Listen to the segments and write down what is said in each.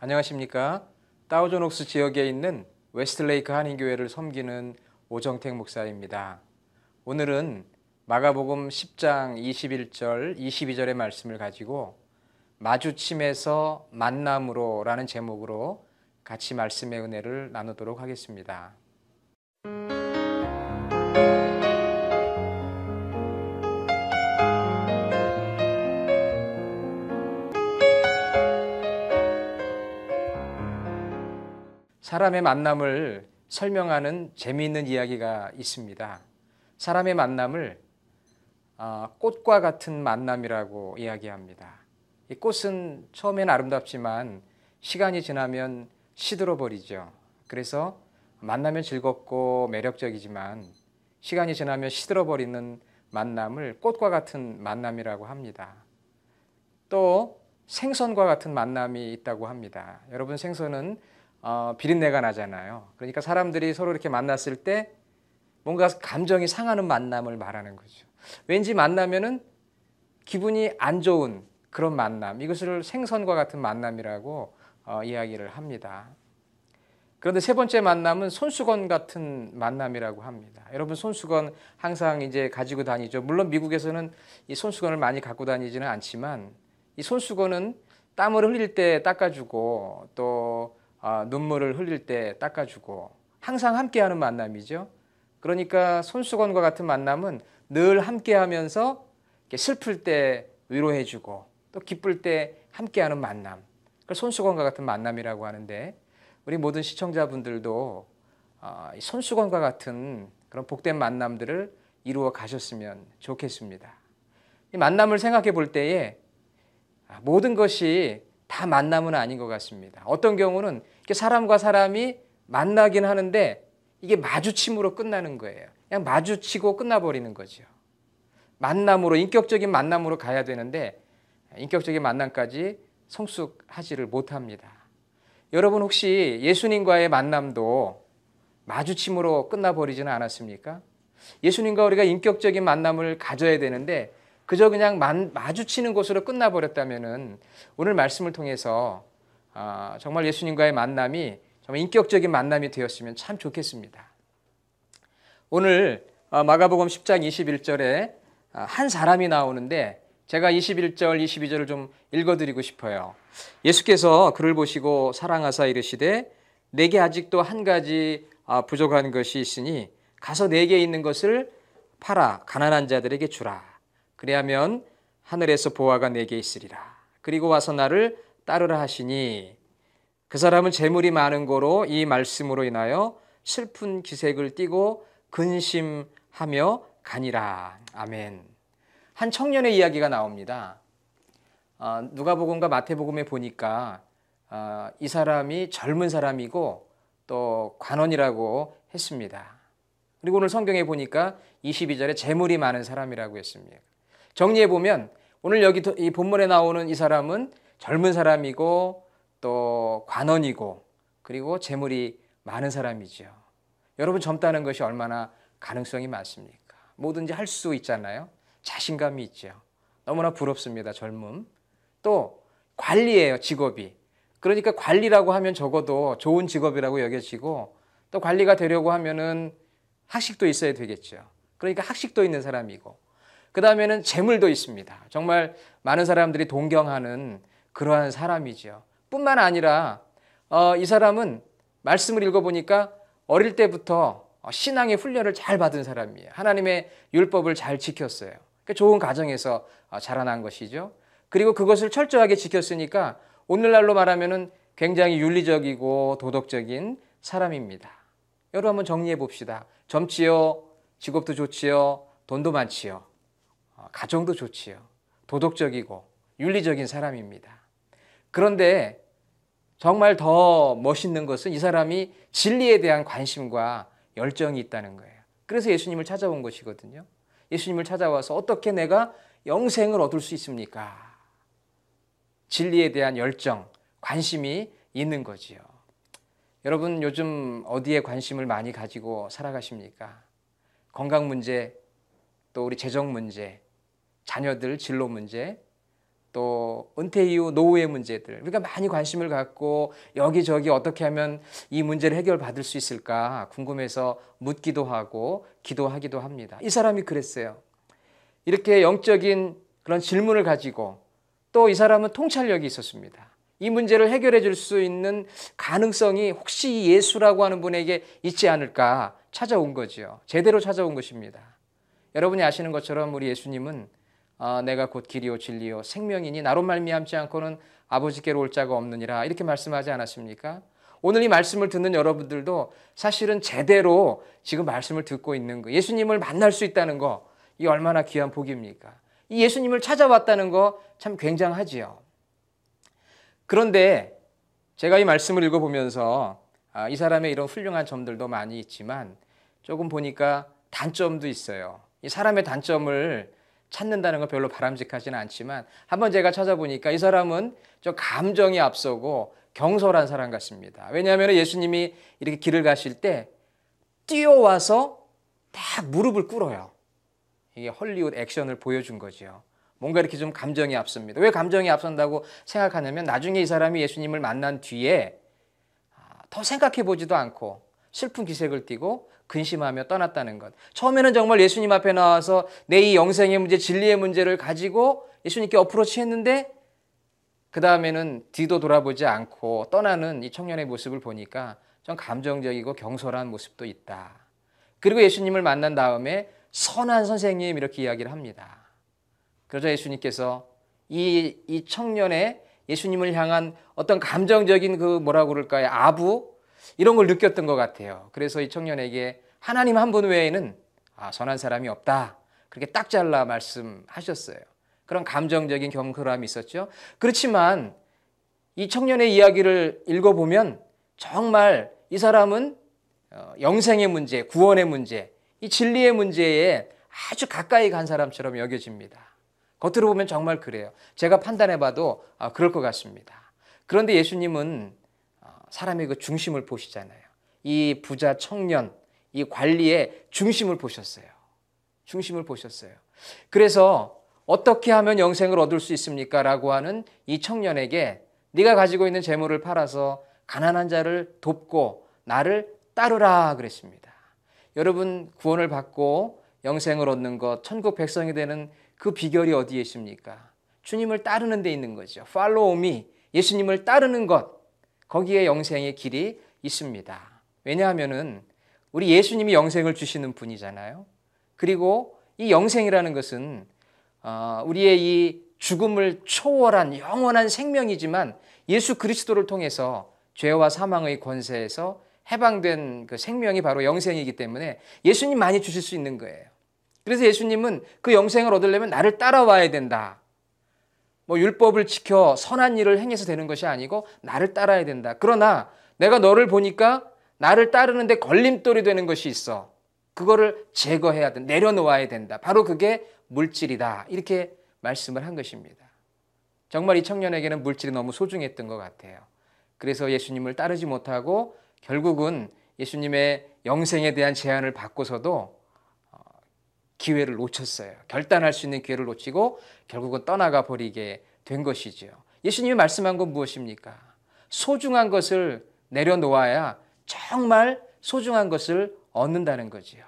안녕하십니까. 다우존옥스 지역에 있는 웨스트레이크 한인교회를 섬기는 오정택 목사입니다. 오늘은 마가복음 10장 21절, 22절의 말씀을 가지고 마주침에서 만남으로 라는 제목으로 같이 말씀의 은혜를 나누도록 하겠습니다. 사람의 만남을 설명하는 재미있는 이야기가 있습니다. 사람의 만남을 꽃과 같은 만남이라고 이야기합니다. 이 꽃은 처음엔 아름답지만 시간이 지나면 시들어 버리죠. 그래서 만나면 즐겁고 매력적이지만 시간이 지나면 시들어 버리는 만남을 꽃과 같은 만남이라고 합니다. 또 생선과 같은 만남이 있다고 합니다. 여러분, 생선은 비린내가 나잖아요. 그러니까 사람들이 서로 이렇게 만났을 때 뭔가 감정이 상하는 만남을 말하는 거죠. 왠지 만나면은 기분이 안 좋은 그런 만남, 이것을 생선과 같은 만남이라고 이야기를 합니다. 그런데 세 번째 만남은 손수건 같은 만남이라고 합니다. 여러분, 손수건 항상 이제 가지고 다니죠. 물론 미국에서는 이 손수건을 많이 갖고 다니지는 않지만 이 손수건은 땀을 흘릴 때 닦아주고 또 눈물을 흘릴 때 닦아주고 항상 함께하는 만남이죠. 그러니까 손수건과 같은 만남은 늘 함께하면서 슬플 때 위로해주고 또 기쁠 때 함께하는 만남, 그걸 손수건과 같은 만남이라고 하는데, 우리 모든 시청자분들도 손수건과 같은 그런 복된 만남들을 이루어 가셨으면 좋겠습니다. 이 만남을 생각해 볼 때에 모든 것이 다 만남은 아닌 것 같습니다. 어떤 경우는 사람과 사람이 만나긴 하는데 이게 마주침으로 끝나는 거예요. 그냥 마주치고 끝나버리는 거죠. 만남으로, 인격적인 만남으로 가야 되는데 인격적인 만남까지 성숙하지를 못합니다. 여러분, 혹시 예수님과의 만남도 마주침으로 끝나버리지는 않았습니까? 예수님과 우리가 인격적인 만남을 가져야 되는데 그저 그냥 마주치는 것으로 끝나버렸다면은 오늘 말씀을 통해서 정말 예수님과의 만남이 정말 인격적인 만남이 되었으면 참 좋겠습니다. 오늘 마가복음 10장 21절에 한 사람이 나오는데 제가 21절, 22절을 좀 읽어드리고 싶어요. 예수께서 그를 보시고 사랑하사 이르시되 내게 아직도 한 가지 부족한 것이 있으니 가서 내게 있는 것을 팔아 가난한 자들에게 주라. 그리하면 하늘에서 보화가 내게 있으리라. 그리고 와서 나를 따르라 하시니 그 사람은 재물이 많은 고로 이 말씀으로 인하여 슬픈 기색을 띠고 근심하며 가니라. 아멘. 한 청년의 이야기가 나옵니다. 누가복음과 마태복음에 보니까 이 사람이 젊은 사람이고 또 관원이라고 했습니다. 그리고 오늘 성경에 보니까 22절에 재물이 많은 사람이라고 했습니다. 정리해 보면 오늘 여기 이 본문에 나오는 이 사람은 젊은 사람이고 또 관원이고 그리고 재물이 많은 사람이죠. 여러분, 젊다는 것이 얼마나 가능성이 많습니까? 뭐든지 할 수 있잖아요. 자신감이 있죠. 너무나 부럽습니다. 젊음. 또 관리예요, 직업이. 그러니까 관리라고 하면 적어도 좋은 직업이라고 여겨지고 또 관리가 되려고 하면은 학식도 있어야 되겠죠. 그러니까 학식도 있는 사람이고 그 다음에는 재물도 있습니다. 정말 많은 사람들이 동경하는 그러한 사람이죠. 뿐만 아니라 이 사람은 말씀을 읽어보니까 어릴 때부터 신앙의 훈련을 잘 받은 사람이에요. 하나님의 율법을 잘 지켰어요. 그러니까 좋은 가정에서 자라난 것이죠. 그리고 그것을 철저하게 지켰으니까 오늘날로 말하면 굉장히 윤리적이고 도덕적인 사람입니다. 여러분, 한번 정리해 봅시다. 젊지요, 직업도 좋지요, 돈도 많지요, 가정도 좋지요, 도덕적이고 윤리적인 사람입니다. 그런데 정말 더 멋있는 것은 이 사람이 진리에 대한 관심과 열정이 있다는 거예요. 그래서 예수님을 찾아온 것이거든요. 예수님을 찾아와서 어떻게 내가 영생을 얻을 수 있습니까? 진리에 대한 열정, 관심이 있는 거지요. 여러분, 요즘 어디에 관심을 많이 가지고 살아가십니까? 건강 문제, 또 우리 재정 문제, 자녀들 진로 문제, 또 은퇴 이후 노후의 문제들, 우리가 많이 관심을 갖고 여기저기 어떻게 하면 이 문제를 해결받을 수 있을까 궁금해서 묻기도 하고 기도하기도 합니다. 이 사람이 그랬어요. 이렇게 영적인 그런 질문을 가지고 또 이 사람은 통찰력이 있었습니다. 이 문제를 해결해 줄 수 있는 가능성이 혹시 예수라고 하는 분에게 있지 않을까 찾아온 거죠. 제대로 찾아온 것입니다. 여러분이 아시는 것처럼 우리 예수님은 내가 곧 길이요 진리요 생명이니 나로 말미암지 않고는 아버지께로 올 자가 없느니라 이렇게 말씀하지 않았습니까? 오늘 이 말씀을 듣는 여러분들도 사실은 제대로 지금 말씀을 듣고 있는 거, 예수님을 만날 수 있다는 거, 이 얼마나 귀한 복입니까? 이 예수님을 찾아왔다는 거 참 굉장하지요. 그런데 제가 이 말씀을 읽어보면서 이 사람의 이런 훌륭한 점들도 많이 있지만 조금 보니까 단점도 있어요. 이 사람의 단점을 찾는다는 건 별로 바람직하지는 않지만 한번 제가 찾아보니까 이 사람은 좀 감정이 앞서고 경솔한 사람 같습니다. 왜냐하면 예수님이 이렇게 길을 가실 때 뛰어와서 다 무릎을 꿇어요. 이게 헐리우드 액션을 보여준 거죠. 뭔가 이렇게 좀 감정이 앞섭니다. 왜 감정이 앞선다고 생각하냐면 나중에 이 사람이 예수님을 만난 뒤에 더 생각해 보지도 않고 슬픈 기색을 띠고 근심하며 떠났다는 것. 처음에는 정말 예수님 앞에 나와서 내 이 영생의 문제, 진리의 문제를 가지고 예수님께 어프로치 했는데 그 다음에는 뒤도 돌아보지 않고 떠나는 이 청년의 모습을 보니까 좀 감정적이고 경솔한 모습도 있다. 그리고 예수님을 만난 다음에 선한 선생님 이렇게 이야기를 합니다. 그러자 예수님께서 이 청년의 예수님을 향한 어떤 감정적인 그 뭐라고 그럴까요? 아부 이런 걸 느꼈던 것 같아요. 그래서 이 청년에게 하나님 한 분 외에는 선한 사람이 없다. 그렇게 딱 잘라 말씀하셨어요. 그런 감정적인 경솔함이 있었죠. 그렇지만 이 청년의 이야기를 읽어보면 정말 이 사람은 영생의 문제, 구원의 문제, 이 진리의 문제에 아주 가까이 간 사람처럼 여겨집니다. 겉으로 보면 정말 그래요. 제가 판단해봐도 그럴 것 같습니다. 그런데 예수님은 사람의 그 중심을 보시잖아요. 이 부자 청년, 이 관리의 중심을 보셨어요. 중심을 보셨어요. 그래서 어떻게 하면 영생을 얻을 수 있습니까? 라고 하는 이 청년에게 네가 가지고 있는 재물을 팔아서 가난한 자를 돕고 나를 따르라 그랬습니다. 여러분 구원을 받고 영생을 얻는 것, 천국 백성이 되는 그 비결이 어디에 있습니까? 주님을 따르는 데 있는 거죠. Follow me. 예수님을 따르는 것. 거기에 영생의 길이 있습니다. 왜냐하면은 우리 예수님이 영생을 주시는 분이잖아요. 그리고 이 영생이라는 것은 우리의 이 죽음을 초월한 영원한 생명이지만 예수 그리스도를 통해서 죄와 사망의 권세에서 해방된 그 생명이 바로 영생이기 때문에 예수님 많이 주실 수 있는 거예요. 그래서 예수님은 그 영생을 얻으려면 나를 따라와야 된다. 뭐 율법을 지켜 선한 일을 행해서 되는 것이 아니고 나를 따라야 된다. 그러나 내가 너를 보니까 나를 따르는데 걸림돌이 되는 것이 있어. 그거를 제거해야 된다. 내려놓아야 된다. 바로 그게 물질이다. 이렇게 말씀을 한 것입니다. 정말 이 청년에게는 물질이 너무 소중했던 것 같아요. 그래서 예수님을 따르지 못하고 결국은 예수님의 영생에 대한 제안을 받고서도 기회를 놓쳤어요. 결단할 수 있는 기회를 놓치고 결국은 떠나가 버리게 된 것이죠. 예수님이 말씀한 건 무엇입니까? 소중한 것을 내려놓아야 정말 소중한 것을 얻는다는 거지요.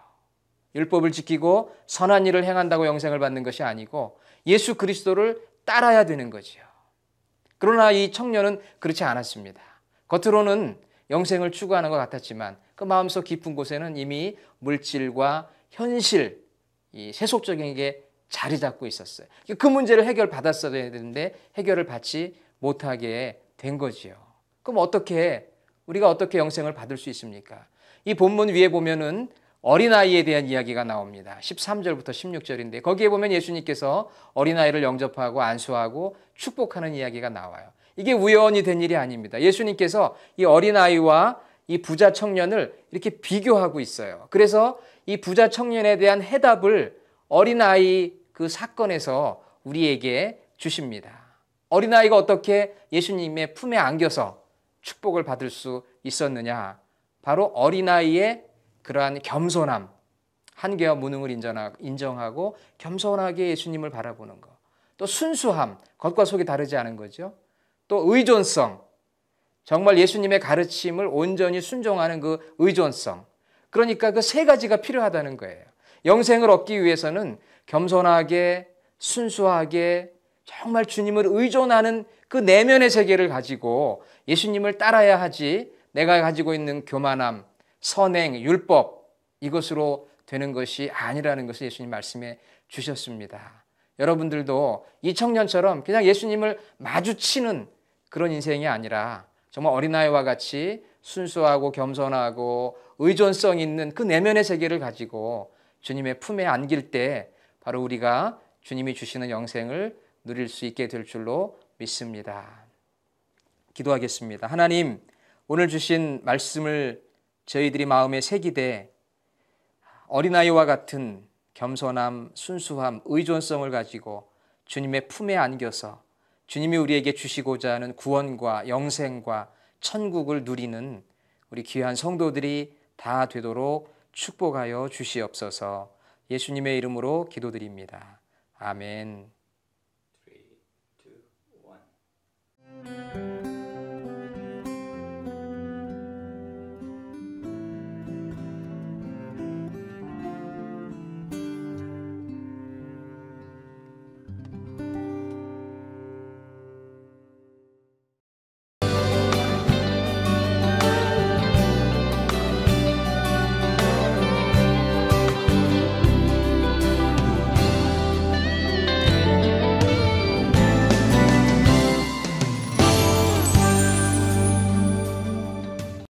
율법을 지키고 선한 일을 행한다고 영생을 받는 것이 아니고 예수 그리스도를 따라야 되는 거지요. 그러나 이 청년은 그렇지 않았습니다. 겉으로는 영생을 추구하는 것 같았지만 그 마음속 깊은 곳에는 이미 물질과 현실, 이 세속적인 게 자리 잡고 있었어요. 그 문제를 해결받았어야 되는데 해결을 받지 못하게 된 거지요. 그럼 우리가 어떻게 영생을 받을 수 있습니까? 이 본문 위에 보면은 어린아이에 대한 이야기가 나옵니다. 13절부터 16절인데 거기에 보면 예수님께서 어린아이를 영접하고 안수하고 축복하는 이야기가 나와요. 이게 우연히 된 일이 아닙니다. 예수님께서 이 어린아이와 이 부자 청년을 이렇게 비교하고 있어요. 그래서 이 부자 청년에 대한 해답을 어린아이 그 사건에서 우리에게 주십니다. 어린아이가 어떻게 예수님의 품에 안겨서 축복을 받을 수 있었느냐? 바로 어린아이의 그러한 겸손함, 한계와 무능을 인정하고 겸손하게 예수님을 바라보는 것. 또 순수함, 겉과 속이 다르지 않은 거죠. 또 의존성, 정말 예수님의 가르침을 온전히 순종하는 그 의존성. 그러니까 그 세 가지가 필요하다는 거예요. 영생을 얻기 위해서는 겸손하게, 순수하게, 정말 주님을 의존하는 그 내면의 세계를 가지고 예수님을 따라야 하지, 내가 가지고 있는 교만함, 선행, 율법, 이것으로 되는 것이 아니라는 것을 예수님 말씀해 주셨습니다. 여러분들도 이 청년처럼 그냥 예수님을 마주치는 그런 인생이 아니라 정말 어린아이와 같이 순수하고 겸손하고 의존성 있는 그 내면의 세계를 가지고 주님의 품에 안길 때 바로 우리가 주님이 주시는 영생을 누릴 수 있게 될 줄로 믿습니다. 기도하겠습니다. 하나님, 오늘 주신 말씀을 저희들이 마음에 새기되 어린아이와 같은 겸손함, 순수함, 의존성을 가지고 주님의 품에 안겨서 주님이 우리에게 주시고자 하는 구원과 영생과 천국을 누리는 우리 귀한 성도들이 다 되도록 축복하여 주시옵소서. 예수님의 이름으로 기도드립니다. 아멘.